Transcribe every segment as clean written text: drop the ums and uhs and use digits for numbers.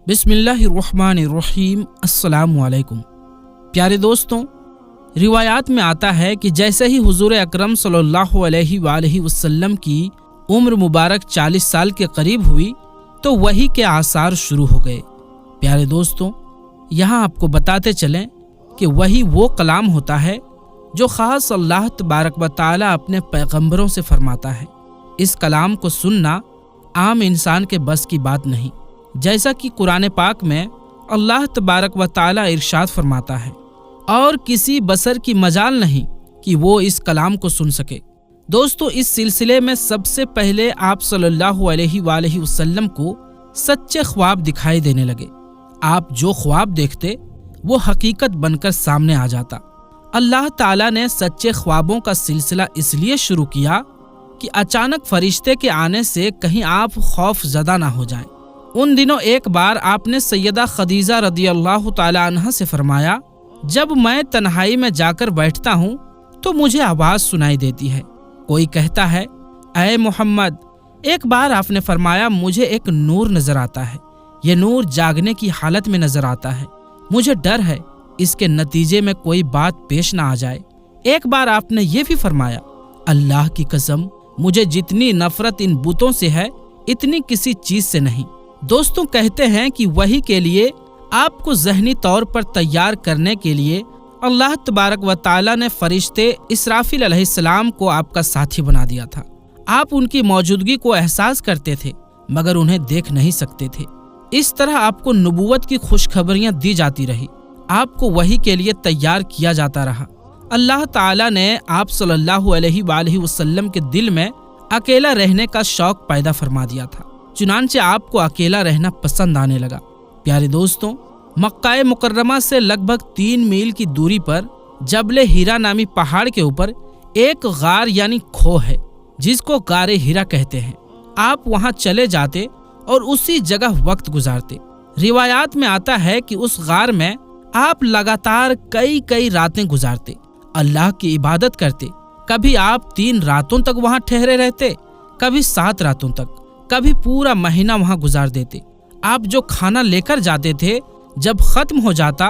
बिस्मिल्लाहिर्रहमानिर्रहीम। अस्सलामु अलैकुम। प्यारे दोस्तों, रिवायात में आता है कि जैसे ही हुजूर अकरम सल्लल्लाहु अलैहि वसल्लम की उम्र मुबारक 40 साल के करीब हुई तो वही के आसार शुरू हो गए। प्यारे दोस्तों, यहाँ आपको बताते चलें कि वही वो कलाम होता है जो ख़ास अल्लाह तबारक व तआला अपने पैगंबरों से फरमाता है। इस कलाम को सुनना आम इंसान के बस की बात नहीं। जैसा कि कुरान पाक में अल्लाह तबारक व तआला इरशाद फरमाता है, और किसी बसर की मजाल नहीं कि वो इस कलाम को सुन सके। दोस्तों, इस सिलसिले में सबसे पहले आप सल्लल्लाहु अलैहि वसल्लम को सच्चे ख्वाब दिखाई देने लगे। आप जो ख्वाब देखते वो हकीकत बनकर सामने आ जाता। अल्लाह ताला ने सच्चे ख्वाबों का सिलसिला इसलिए शुरू किया कि अचानक फरिश्ते के आने से कहीं आप खौफ ज़दा ना हो जाएं। उन दिनों एक बार आपने सैयदा खदीजा रदियल्लाहु ताला अन्हा से फरमाया, जब मैं तन्हाई में जाकर बैठता हूँ तो मुझे आवाज़ सुनाई देती है, कोई कहता है ऐ मोहम्मद। एक बार आपने फरमाया, मुझे एक नूर नजर आता है, ये नूर जागने की हालत में नजर आता है, मुझे डर है इसके नतीजे में कोई बात पेश ना आ जाए। एक बार आपने ये भी फरमाया, अल्लाह की कसम, मुझे जितनी नफरत इन बुतों से है इतनी किसी चीज से नहीं। दोस्तों, कहते हैं कि वही के लिए आपको ज़हनी तौर पर तैयार करने के लिए अल्लाह तबारक व तआला ने फरिश्ते इसराफिल अलैहिस्सलाम को आपका साथी बना दिया था। आप उनकी मौजूदगी को एहसास करते थे मगर उन्हें देख नहीं सकते थे। इस तरह आपको नबूवत की खुशखबरियां दी जाती रही, आपको वही के लिए तैयार किया जाता रहा। अल्लाह ताला ने आप सल्लल्लाहु अलैहि वसल्लम के दिल में अकेला रहने का शौक पैदा फरमा दिया था, चुनांचे आपको अकेला रहना पसंद आने लगा। प्यारे दोस्तों, मक्का मुकर्रमा से लगभग 3 मील की दूरी पर जबले हीरा नामी पहाड़ के ऊपर एक गार यानी खो है जिसको गारे हीरा कहते हैं। आप वहां चले जाते और उसी जगह वक्त गुजारते। रिवायात में आता है कि उस गार में आप लगातार कई रातें गुजारते, अल्लाह की इबादत करते। कभी आप 3 रातों तक वहां ठहरे रहते, कभी 7 रातों तक, कभी पूरा महीना वहां गुजार देते। आप जो खाना लेकर जाते थे जब खत्म हो जाता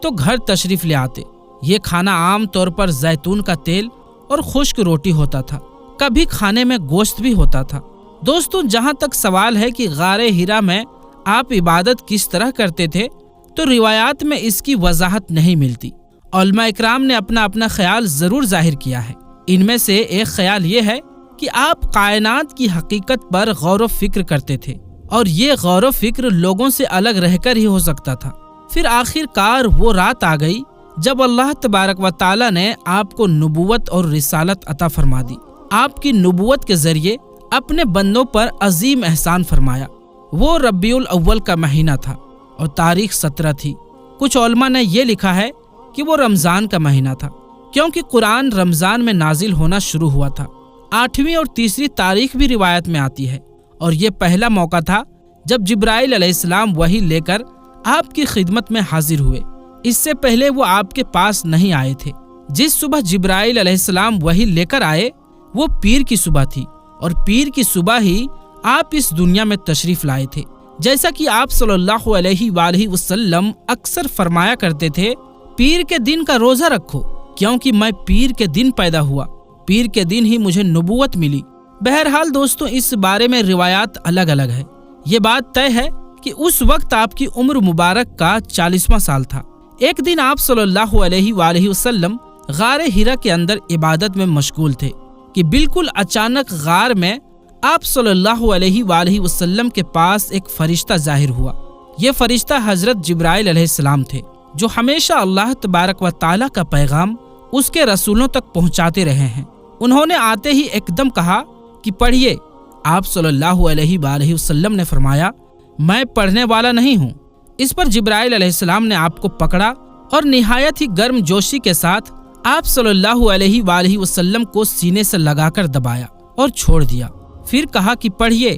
तो घर तशरीफ ले आते। ये खाना आम तौर पर जैतून का तेल और खुश्क रोटी होता था, कभी खाने में गोश्त भी होता था। दोस्तों, जहां तक सवाल है कि गारे हीरा में आप इबादत किस तरह करते थे, तो रिवायात में इसकी वजाहत नहीं मिलती। उलमा इकराम ने अपना अपना ख्याल जरूर जाहिर किया है। इनमें से एक ख्याल ये है कि आप कायनात की हकीकत पर गौर व फिक्र करते थे और ये गौर व फिक्र लोगों से अलग रहकर ही हो सकता था। फिर आखिरकार वो रात आ गई जब अल्लाह तबारक व तआला ने आपको नबूवत और रिसालत अता फरमा दी। आपकी नबूवत के जरिए अपने बंदों पर अजीम एहसान फरमाया। वो रब्बिउल अव्वल का महीना था और तारीख 17 थी। कुछ उलमा ने यह लिखा है कि वो रमजान का महीना था, क्योंकि कुरान रमजान में नाजिल होना शुरू हुआ था। 8वीं और 3री तारीख भी रिवायत में आती है और ये पहला मौका था जब जिब्राइल अलैहिस्सलाम वही लेकर आपकी खिदमत में हाजिर हुए। इससे पहले वो आपके पास नहीं आए थे। जिस सुबह जिब्राइल अलैहिस्सलाम वही लेकर आए वो पीर की सुबह थी और पीर की सुबह ही आप इस दुनिया में तशरीफ लाए थे। जैसा कि आप सल्लल्लाहु अलैहि वसल्लम अक्सर फरमाया करते थे, पीर के दिन का रोजा रखो क्योंकि मैं पीर के दिन पैदा हुआ, पीर के दिन ही मुझे नबूवत मिली। बहरहाल दोस्तों, इस बारे में रिवायात अलग अलग है। ये बात तय है कि उस वक्त आपकी उम्र मुबारक का 40वां साल था। एक दिन आप सल्लल्लाहु अलैहि वसल्लम गारे हीरा के अंदर इबादत में मशगूल थे कि बिल्कुल अचानक गार में आप सल्लल्लाहु अलैहि वसल्लम के पास एक फरिश्ता जाहिर हुआ। ये फरिश्ता हजरत जिब्राइल अलैहिस्सलाम थे, जो हमेशा अल्लाह तबारक व तआला का पैगाम उसके रसूलों तक पहुंचाते रहे हैं। उन्होंने आते ही एकदम कहा कि पढ़िए। आप सल्लल्लाहु अलैहि वसल्लम ने फरमाया, मैं पढ़ने वाला नहीं हूँ। इस पर जिब्राइल अलैहिस्सलाम ने आपको पकड़ा और निहायत ही गर्म जोशी के साथ आप सल्लल्लाहु अलैहि वसल्लम को सीने से लगाकर दबाया और छोड़ दिया। फिर कहा कि पढ़िए।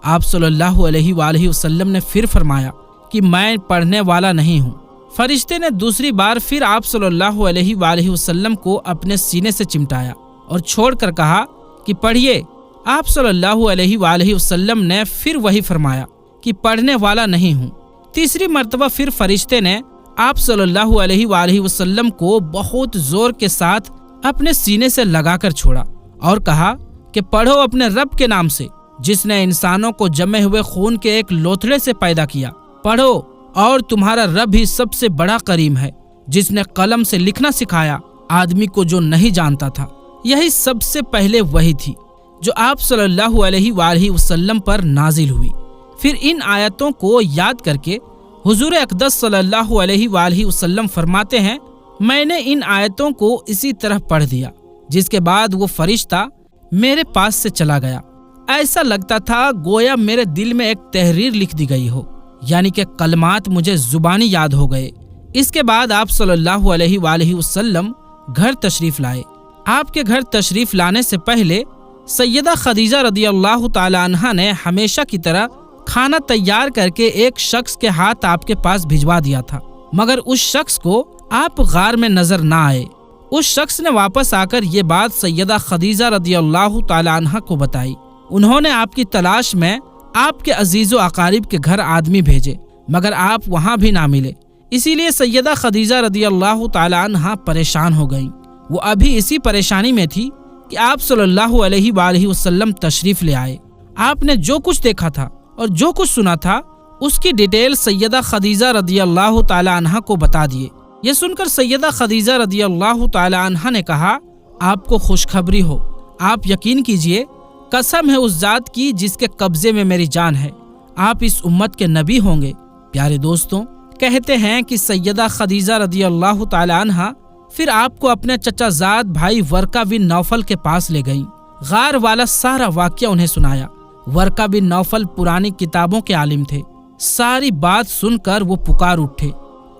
आप सल्लल्लाहु अलैहि वसल्लम ने फिर फरमाया कि मैं पढ़ने वाला नहीं हूँ। फरिश्ते ने दूसरी बार फिर आप सल्लल्लाहु अलैहि वसल्लम को अपने सीने से चिमटाया और छोड़कर कहा कि पढ़िए। आप सल्लल्लाहु अलैहि वसल्लम ने फिर वही फरमाया कि पढ़ने वाला नहीं हूँ। तीसरी मर्तबा फिर फरिश्ते ने आप सल्लल्लाहु अलैहि वालैहि वसल्लम को बहुत जोर के साथ अपने सीने से लगाकर छोड़ा और कहा कि पढ़ो अपने रब के नाम से, जिसने इंसानों को जमे हुए खून के एक लोथड़े से पैदा किया। पढ़ो, और तुम्हारा रब ही सबसे बड़ा करीम है, जिसने कलम से लिखना सिखाया आदमी को जो नहीं जानता था। यही सबसे पहले वही थी जो आप सल्लल्लाहु अलैहि वालैहि वसल्लम पर नाजिल हुई। फिर इन आयतों को याद करके हुजूर अक़दस सल्लल्लाहु अलैहि वालैहि वसल्लम फरमाते हैं, मैंने इन आयतों को इसी तरह पढ़ दिया, जिसके बाद वो फरिश्ता मेरे पास से चला गया। ऐसा लगता था गोया मेरे दिल में एक तहरीर लिख दी गई हो, यानी कि कलमात मुझे जुबानी याद हो गए। इसके बाद आप सल्लल्लाहु अलैहि वालैहि वसल्लम घर तशरीफ लाए। आपके घर तशरीफ लाने से पहले सैयदा खदीजा रदियल्लाहु ताला अन्हा ने हमेशा की तरह खाना तैयार करके एक शख्स के हाथ आपके पास भिजवा दिया था, मगर उस शख्स को आप गार में नजर ना आए। उस शख्स ने वापस आकर ये बात सैयदा खदीजा रदियल्लाहु ताला अन्हा को बताई। उन्होंने आपकी तलाश में आपके अजीजो अकारिब के घर आदमी भेजे, मगर आप वहां भी ना मिले। इसीलिए सैयदा खदीजा रदियल्लाहु ताला अन्हा परेशान हो गईं। वो अभी इसी परेशानी में थी कि आप सल्लल्लाहु अलैहि वालैहि वसल्लम तशरीफ ले आए। आपने जो कुछ देखा था और जो कुछ सुना था उसकी डिटेल सैयदा खदीजा रदियल्लाहु ताला अन्हा को बता दिए। ये सुनकर सैयदा खदीजा रदियल्लाहु ताला अन्हा ने कहा, आपको खुशखबरी हो, आप यकीन कीजिए, कसम है उस जात की जिसके कब्जे में मेरी जान है, आप इस उम्मत के नबी होंगे। प्यारे दोस्तों, कहते हैं कि सैयदा खदीजा रदियल्लाहु ताला अन्हा फिर आपको अपने चचाजाद भाई वर्का बिन नौफल के पास ले गईं। गार वाला सारा वाकया उन्हें सुनाया। वर्का बिन नौफल पुरानी किताबों के आलिम थे। सारी बात सुनकर वो पुकार उठे,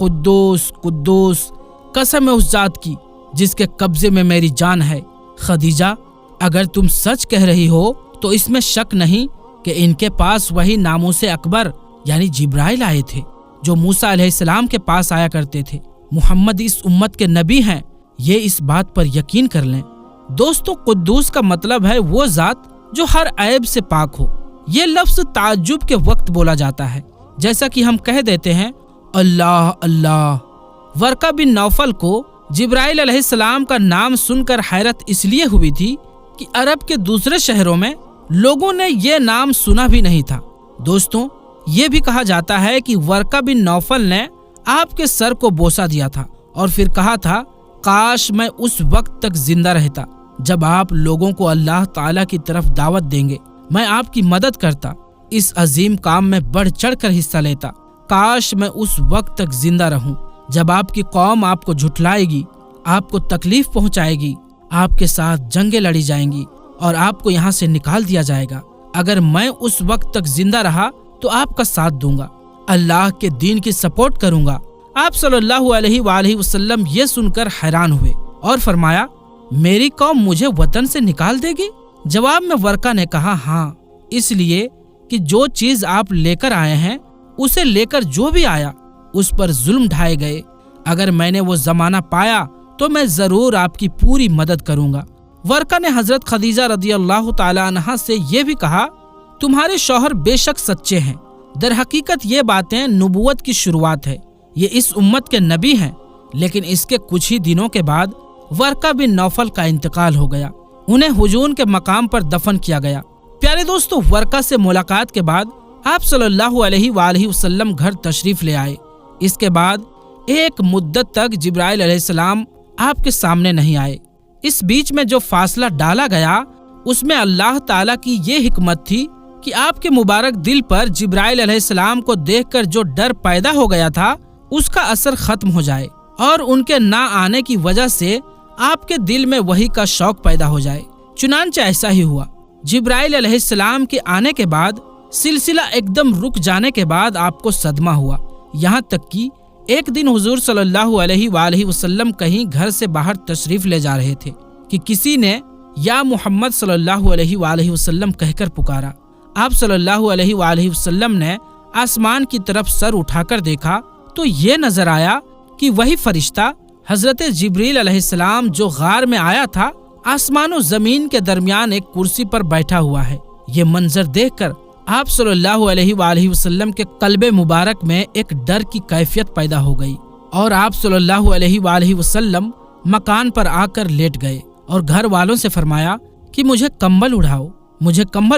कुद्दूस कुद्दूस, कसम है उस जात की जिसके कब्जे में मेरी जान है। खदीजा, अगर तुम सच कह रही हो तो इसमें शक नहीं कि इनके पास वही नामूसे अकबर यानी जिब्राइल आए थे जो मूसा अलैहिस्सलाम के पास आया करते थे। मुहम्मद इस उम्मत के नबी हैं, ये इस बात पर यकीन कर लें। दोस्तों, कुद्दूस का मतलब है वो जात जो हर ऐब से पाक हो। ये लफ्ज ताज्जुब के वक्त बोला जाता है, जैसा कि हम कह देते हैं अल्लाह अल्लाह। वर्का बिन नौफल को जिब्राइल अलैहिस्सलाम का नाम सुनकर हैरत इसलिए हुई थी कि अरब के दूसरे शहरों में लोगों ने ये नाम सुना भी नहीं था। दोस्तों, ये भी कहा जाता है कि वर्का बिन नौफल ने आपके सर को बोसा दिया था और फिर कहा था, काश मैं उस वक्त तक जिंदा रहता जब आप लोगों को अल्लाह ताला की तरफ दावत देंगे। मैं आपकी मदद करता, इस अजीम काम में बढ़ चढ़ कर हिस्सा लेता। काश मैं उस वक्त तक जिंदा रहूं जब आपकी कौम आपको झुठलाएगी, आपको तकलीफ पहुंचाएगी, आपके साथ जंगें लड़ी जाएंगी और आपको यहाँ से निकाल दिया जाएगा। अगर मैं उस वक्त तक जिंदा रहा तो आपका साथ दूंगा, अल्लाह के दीन की सपोर्ट करूंगा। आप सल्लल्लाहु अलैहि वालैहि वसल्लम ये सुनकर हैरान हुए और फरमाया, मेरी कौम मुझे वतन से निकाल देगी? जवाब में वर्का ने कहा, हाँ, इसलिए कि जो चीज आप लेकर आए हैं उसे लेकर जो भी आया उस पर जुल्म ढाए गए। अगर मैंने वो जमाना पाया तो मैं जरूर आपकी पूरी मदद करूंगा। वर्का ने हजरत खदीजा रदियल्लाहु ताला अन्हा से ये भी कहा, तुम्हारे शौहर बेशक सच्चे हैं। दर हकीकत ये बातें नबूवत की शुरुआत है। ये इस उम्मत के नबी हैं। लेकिन इसके कुछ ही दिनों के बाद वर्का बिन नौफल का इंतकाल हो गया। उन्हें हुजून के मकाम पर दफन किया गया। प्यारे दोस्तों, वर्का से मुलाकात के बाद आप सल्लल्लाहु अलैहि वालैहि वसल्लम घर तशरीफ ले आए। इसके बाद एक मुद्दत तक जिब्राइल अलैहिस्सलाम आपके सामने नहीं आए। इस बीच में जो फासला डाला गया उसमें अल्लाह ताला की ये हिकमत थी कि आपके मुबारक दिल पर जिब्राइल अलैहिस्सलाम को देखकर जो डर पैदा हो गया था उसका असर खत्म हो जाए और उनके ना आने की वजह से आपके दिल में वही का शौक पैदा हो जाए। चुनांचे ऐसा ही हुआ। जिब्राइल अलैहिस्सलाम के आने के बाद सिलसिला एकदम रुक जाने के बाद आपको सदमा हुआ। यहाँ तक कि एक दिन हुजूर सल्लल्लाहु अलैहि वालैहि वसल्लम कहीं घर से बाहर तशरीफ ले जा रहे थे कि किसी ने या मोहम्मद सल्लल्लाहु अलैहि वालैहि वसल्लम कहकर पुकारा। आप सल्लल्लाहु अलैहि वालैहि वसल्लम ने आसमान की तरफ सर उठाकर देखा तो ये नजर आया कि वही फरिश्ता हजरत जिब्रील अलैहिस्सलाम जो गार में आया था आसमान और जमीन के दरमियान एक कुर्सी पर बैठा हुआ है। ये मंजर देखकर आप सल्लल्लाहु अलैहि वसल्लम के कल्ब मुबारक में एक डर की कैफियत पैदा हो गई और आप सल्लल्लाहु अलैहि वसल्लम मकान पर आकर लेट गए और घर वालों से फरमाया कि मुझे कंबल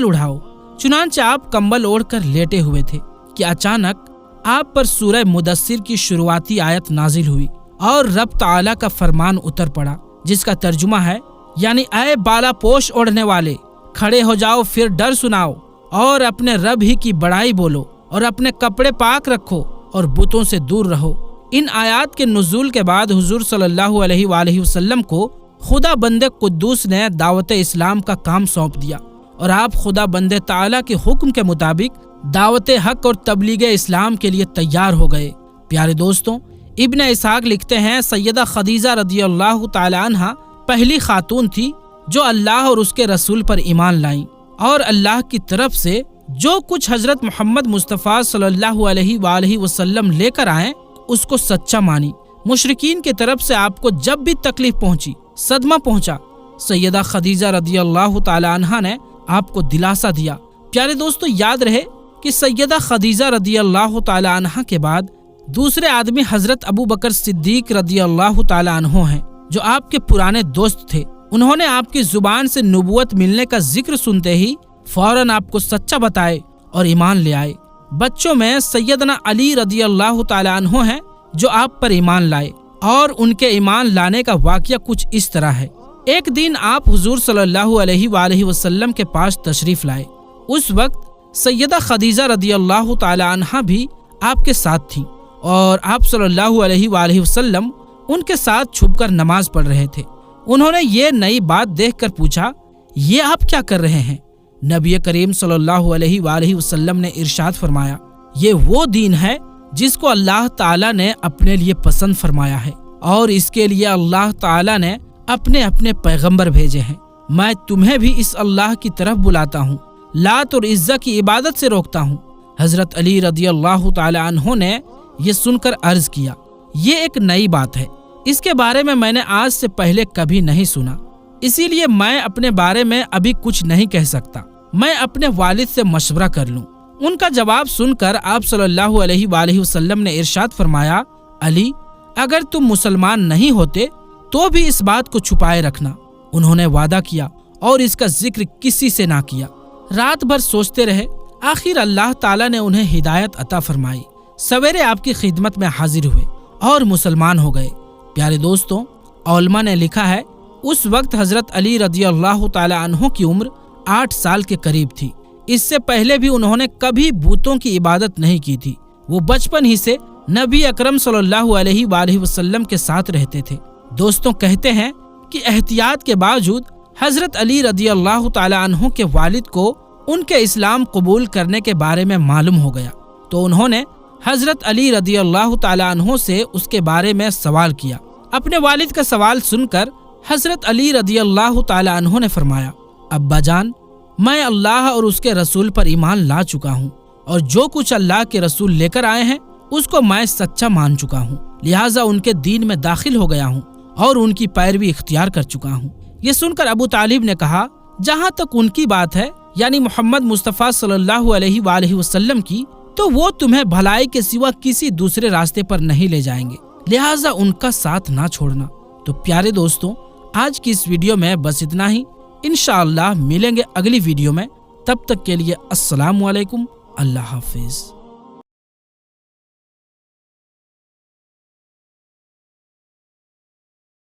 उड़ाओ। चुनांचे आप कंबल ओढ़कर लेटे हुए थे कि अचानक आप पर सूरह मुदस्सिर की शुरुआती आयत नाजिल हुई और रब ताला का फरमान उतर पड़ा, जिसका तर्जुमा है, यानी ऐ बाला पोश ओढ़ने वाले, खड़े हो जाओ, फिर डर सुनाओ और अपने रब ही की बड़ाई बोलो और अपने कपड़े पाक रखो और बुतों से दूर रहो। इन आयात के नुज़ूल के बाद हुजूर सल्लल्लाहु अलैहि वसल्लम को खुदा बंदे कुद्दूस ने दावत इस्लाम का काम सौंप दिया और आप खुदा बंदे ताला के हुक्म के मुताबिक दावत हक और तबलीग इस्लाम के लिए तैयार हो गए। प्यारे दोस्तों, इब्न इसहाक लिखते हैं, सैयदा खदीजा रदियल्लाहु ताला अन्हा पहली खातून थी जो अल्लाह और उसके रसूल पर ईमान लाईं और अल्लाह की तरफ से जो कुछ हजरत मोहम्मद मुस्तफ़ा सल्लल्लाहु अलैहि वसल्लम लेकर आए उसको सच्चा मानी। मुशरिकीन की तरफ से आपको जब भी तकलीफ पहुंची, सदमा पहुंचा, सैयदा खदीजा रदियल्लाहु ताला अन्हा ने आपको दिलासा दिया। प्यारे दोस्तों, याद रहे कि सैयदा खदीजा रदियल्लाहु ताला अन्हा के बाद दूसरे आदमी हजरत अबू बकर सिद्दीक रदियल्लाहु ताला अन्हो हैं, जो आपके पुराने दोस्त थे। उन्होंने आपकी जुबान से नबूवत मिलने का जिक्र सुनते ही फौरन आपको सच्चा बताए और ईमान ले आए। बच्चों में सैयदना अली रदियल्लाहु ताला अन्हो हैं, जो आप पर ईमान लाए और उनके ईमान लाने का वाकया कुछ इस तरह है। एक दिन आप हुजूर सल्लल्लाहु अलैहि वसल्लम के पास तशरीफ लाए। उस वक्त सैयदा खदीजा रदियल्लाहु ताला अन्हा भी आपके साथ थी और आप सल्लल्लाहु अलैहि वसल्लम उनके साथ छुपकर नमाज पढ़ रहे थे। उन्होंने ये नई बात देखकर पूछा, ये आप क्या कर रहे हैं? नबी करीम सल्लल्लाहु अलैहि वसल्लम ने इरशाद फरमाया, ये वो दीन है जिसको अल्लाह ताला ने अपने लिए पसंद फरमाया है और इसके लिए अल्लाह ताला ने अपने अपने पैगंबर भेजे हैं। मैं तुम्हें भी इस अल्लाह की तरफ बुलाता हूँ, लात और इज्जा की इबादत से रोकता हूँ। हजरत अली रदियल्लाहु ताला अन्हो ने ये सुनकर अर्ज किया, ये एक नई बात है, इसके बारे में मैंने आज से पहले कभी नहीं सुना, इसीलिए मैं अपने बारे में अभी कुछ नहीं कह सकता। मैं अपने वालिद से मशवरा कर लूं। उनका जवाब सुनकर आप सल्लल्लाहु अलैहि वसल्लम ने इरशाद फरमाया, अली, अगर तुम मुसलमान नहीं होते तो भी इस बात को छुपाए रखना। उन्होंने वादा किया और इसका जिक्र किसी से ना किया। रात भर सोचते रहे, आखिर अल्लाह ताला ने उन्हें हिदायत अता फरमाई। सवेरे आपकी खिदमत में हाजिर हुए और मुसलमान हो गए। प्यारे दोस्तों, औलमा ने लिखा है, उस वक्त हजरत अली रदियल्लाहु ताला अन्हो की उम्र 8 साल के करीब थी। इससे पहले भी उन्होंने कभी बूतों की इबादत नहीं की थी। वो बचपन ही से नबी अकरम सल्लल्लाहु अलैहि वसल्लम के साथ रहते थे। दोस्तों, कहते हैं कि एहतियात के बावजूद हजरत अली रदियल्लाहु ताला अन्हो के वालिद को उनके इस्लाम कबूल करने के बारे में मालूम हो गया, तो उन्होंने हजरत अली रदियल्लाहु ताला अन्हो से उसके बारे में सवाल किया। अपने वालिद का सवाल सुनकर हजरत अली रदियल्लाहु ताला अन्हो ने फरमाया, अब्बा जान, मैं अल्लाह और उसके रसूल पर ईमान ला चुका हूँ और जो कुछ अल्लाह के रसूल लेकर आए हैं उसको मैं सच्चा मान चुका हूँ, लिहाजा उनके दीन में दाखिल हो गया हूँ और उनकी पैरवी इख्तियार कर चुका हूँ। ये सुनकर अबू तालिब ने कहा, जहाँ तक उनकी बात है, यानी मोहम्मद मुस्तफ़ा सल्लल्लाहु अलैहि वसल्लम की, तो वो तुम्हें भलाई के सिवा किसी दूसरे रास्ते पर नहीं ले जाएंगे, लिहाजा उनका साथ ना छोड़ना। तो प्यारे दोस्तों, आज की इस वीडियो में बस इतना ही। इंशाअल्लाह मिलेंगे अगली वीडियो में। तब तक के लिए अस्सलामु अलैकुम, अल्लाह हाफिज।